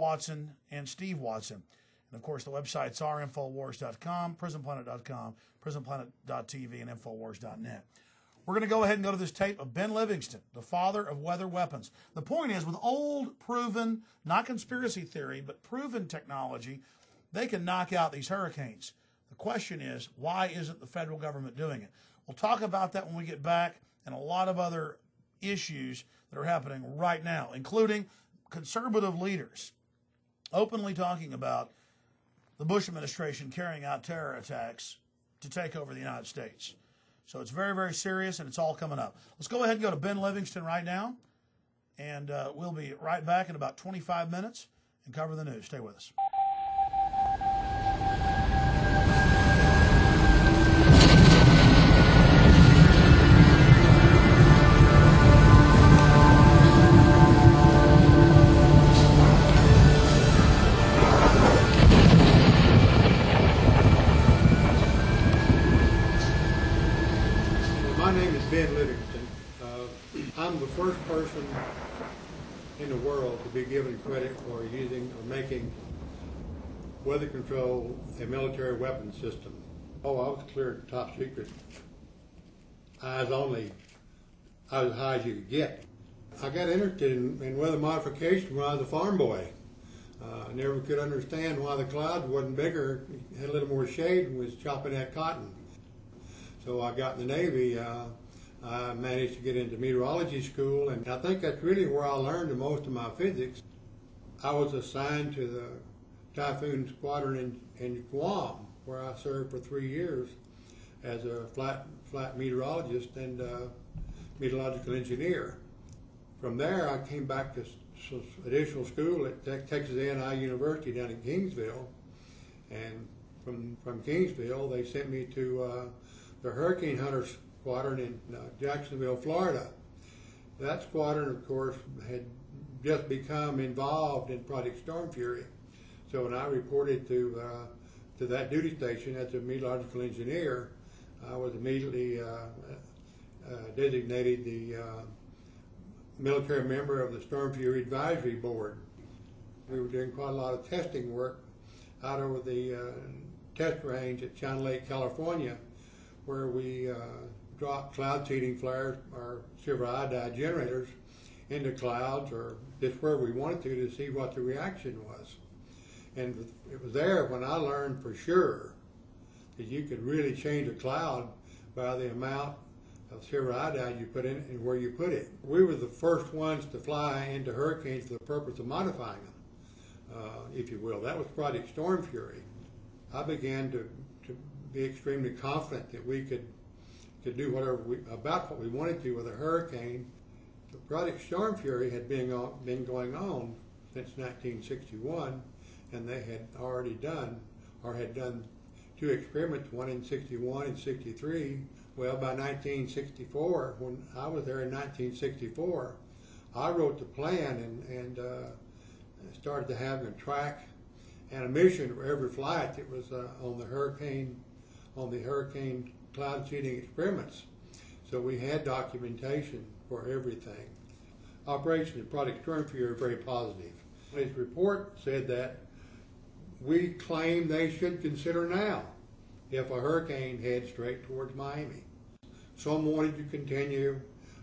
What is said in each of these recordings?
Watson and Steve Watson. And of course, the websites are infowars.com, prisonplanet.com, prisonplanet.tv, and infowars.net. We're going to go ahead and go to this tape of Ben Livingston, the father of weather weapons. The point is, with old, proven, not conspiracy theory, but proven technology, they can knock out these hurricanes. The question is, why isn't the federal government doing it? We'll talk about that when we get back, and a lot of other issues that are happening right now, including conservative leaders openly talking about the Bush administration carrying out terror attacks to take over the United States. So it's very, very serious, and it's all coming up. Let's go ahead and go to Ben Livingston right now, and we'll be right back in about 25 minutes and cover the news. Stay with us. Ben Livingston. I'm the first person in the world to be given credit for using or making weather control a military weapons system. Oh, I was cleared top secret. Eyes only. I was as high as you could get. I got interested in weather modification when I was a farm boy. I never could understand why the clouds wasn't bigger, had a little more shade, and was chopping that cotton. So I got in the Navy. I managed to get into meteorology school, and I think that's really where I learned the most of my physics. I was assigned to the Typhoon Squadron in Guam, where I served for 3 years as a flat meteorologist and meteorological engineer. From there, I came back to additional school at Texas A&I University down in Kingsville, and from Kingsville, they sent me to the Hurricane Hunter Squadron in Jacksonville, Florida. That squadron, of course, had just become involved in Project Storm Fury. So when I reported to that duty station as a meteorological engineer, I was immediately designated the military member of the Storm Fury Advisory Board. We were doing quite a lot of testing work out over the test range at China Lake, California, where we dropped cloud seeding flares or silver iodide generators into clouds, or just where we wanted to see what the reaction was. And it was there when I learned for sure that you could really change a cloud by the amount of silver iodide you put in it and where you put it. We were the first ones to fly into hurricanes for the purpose of modifying them, if you will. That was Project Storm Fury. I began to be extremely confident that we could do whatever about what we wanted to with a hurricane. The Project Storm Fury had been going on since 1961, and they had already done, or had done 2 experiments, one in 61 and 63. Well, by 1964, when I was there in 1964, I wrote the plan and started to have a track and a mission for every flight that was on the hurricane cloud seeding experiments. So we had documentation for everything. Operations in Project Storm Fury are very positive. His report said that we claim they should consider now if a hurricane heads straight towards Miami. Some wanted to continue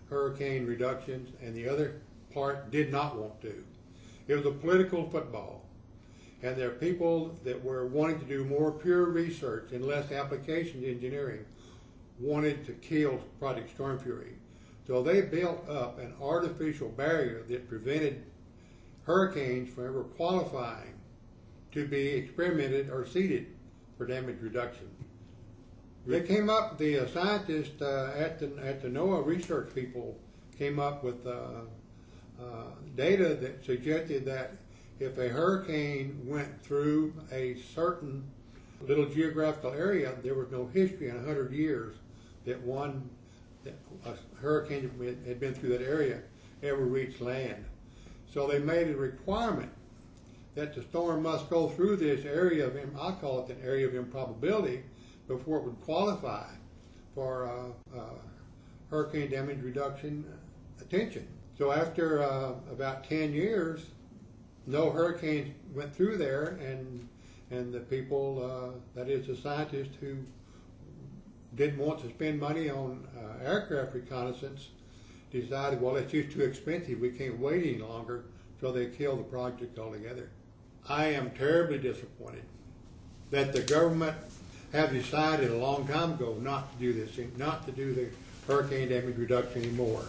hurricane reductions, and the other part did not want to. It was a political football, and there are people that were wanting to do more pure research and less application engineering wanted to kill Project Storm Fury. So they built up an artificial barrier that prevented hurricanes from ever qualifying to be experimented or seeded for damage reduction. They came up, the scientists at the NOAA research people came up with data that suggested that if a hurricane went through a certain little geographical area, there was no history in 100 years that a hurricane that had been through that area ever reached land. So they made a requirement that the storm must go through this area of, I call it an area of improbability, before it would qualify for hurricane damage reduction attention. So after about 10 years, no hurricanes went through there, and the people, that is the scientists who didn't want to spend money on aircraft reconnaissance, decided, well, it's just too expensive. We can't wait any longer, so they killed the project altogether. I am terribly disappointed that the government have decided a long time ago not to do this, not to do the hurricane damage reduction anymore.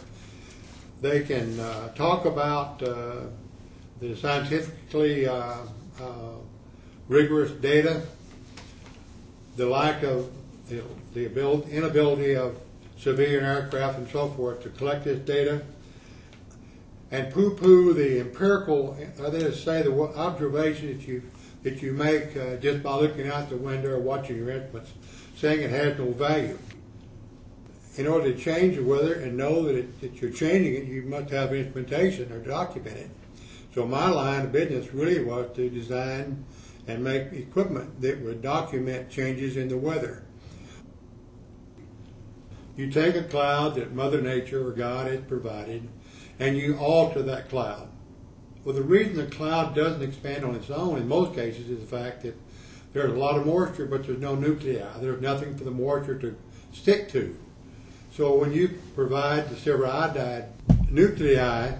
They can talk about the scientifically rigorous data, the lack of the inability of civilian aircraft and so forth to collect this data, and poo-poo the empirical, that is to say, the observations that you make just by looking out the window or watching your instruments, saying it has no value. In order to change the weather and know that you're changing it, you must have instrumentation or document it. So my line of business really was to design and make equipment that would document changes in the weather. You take a cloud that Mother Nature or God has provided, and you alter that cloud. Well, the reason the cloud doesn't expand on its own in most cases is the fact that there's a lot of moisture, but there's no nuclei. There's nothing for the moisture to stick to. So when you provide the silver iodide nuclei,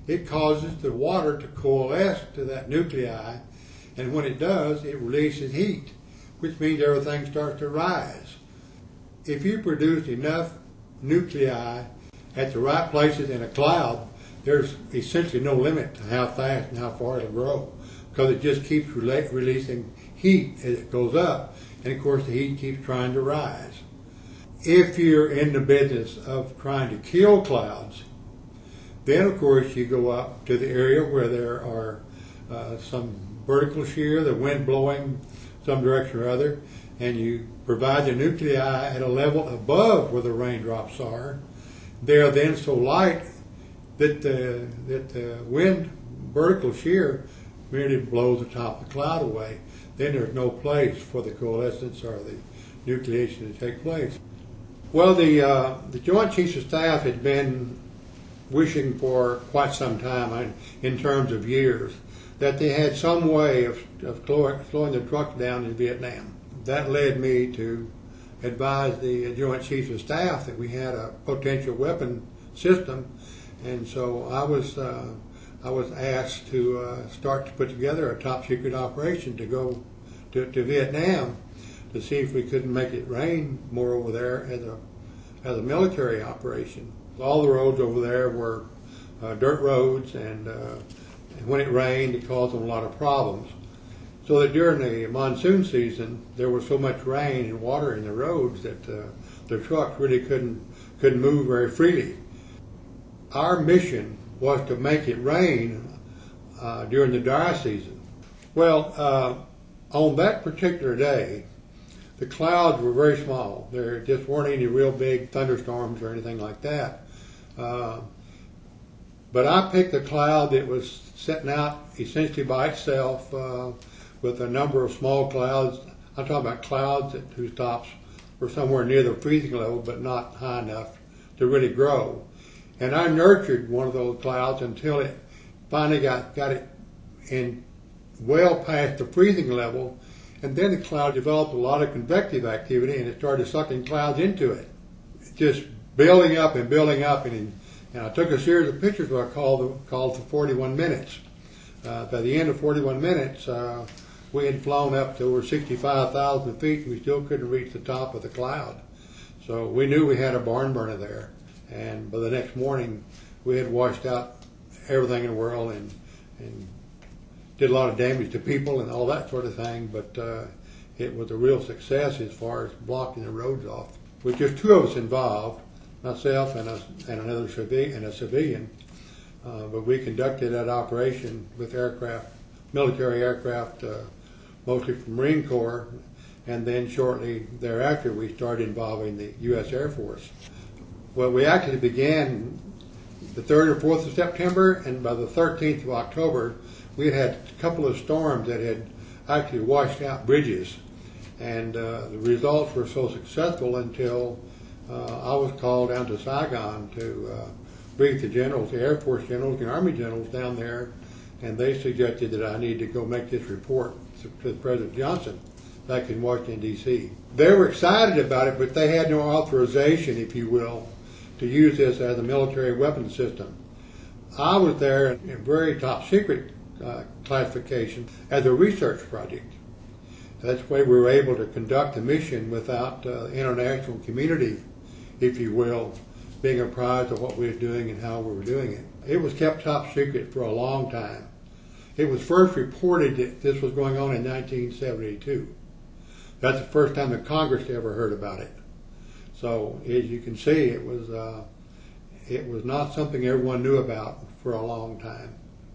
it causes the water to coalesce to that nuclei, and when it does, it releases heat, which means everything starts to rise. If you produce enough nuclei at the right places in a cloud, there's essentially no limit to how fast and how far it'll grow, because it just keeps releasing heat as it goes up, and of course the heat keeps trying to rise. If you're in the business of trying to kill clouds, then of course you go up to the area where there are some vertical shear, the wind blowing some direction or other, and you provide the nuclei at a level above where the raindrops are. They are then so light that the wind vertical shear merely blows the top of the cloud away. Then there's no place for the coalescence or the nucleation to take place. Well, the Joint Chiefs of Staff had been wishing for quite some time, in terms of years, that they had some way of slowing the trucks down in Viet Nam. That led me to advise the Joint Chiefs of Staff that we had a potential weapon system, and so I was asked to start to put together a top secret operation to go to Viet Nam to see if we couldn't make it rain more over there as a military operation. All the roads over there were dirt roads, and when it rained, it caused them a lot of problems. So that during the monsoon season, there was so much rain and water in the roads that the trucks really couldn't move very freely. Our mission was to make it rain during the dry season. Well, on that particular day, the clouds were very small. There just weren't any real big thunderstorms or anything like that. But I picked a cloud that was sitting out essentially by itself with a number of small clouds. I'm talking about clouds whose tops were somewhere near the freezing level but not high enough to really grow. And I nurtured one of those clouds until it finally got it in well past the freezing level, and then the cloud developed a lot of convective activity, and it started sucking clouds into it, just building up, and I took a series of pictures what I called for 41 minutes. By the end of 41 minutes, we had flown up to over 65,000 feet, and we still couldn't reach the top of the cloud. So we knew we had a barn burner there, and by the next morning, we had washed out everything in the world and did a lot of damage to people and all that sort of thing, but it was a real success as far as blocking the roads off. With just two of us involved, myself and another civilian, but we conducted that operation with military aircraft, mostly from Marine Corps, and then shortly thereafter we started involving the U.S. Air Force. Well, we actually began the 3rd or 4th of September, and by the 13th of October, we had a couple of storms that had actually washed out bridges, and the results were so successful until I was called down to Saigon to brief the generals, the Air Force generals, the Army generals down there, and they suggested that I need to go make this report to President Johnson back in Washington, D.C. They were excited about it, but they had no authorization, if you will, to use this as a military weapons system. I was there in very top secret classification as a research project. That's the way we were able to conduct the mission without the international community, if you will, being apprised of what we were doing and how we were doing it. It was kept top secret for a long time. It was first reported that this was going on in 1972. That's the first time the Congress ever heard about it. So as you can see, it was not something everyone knew about for a long time.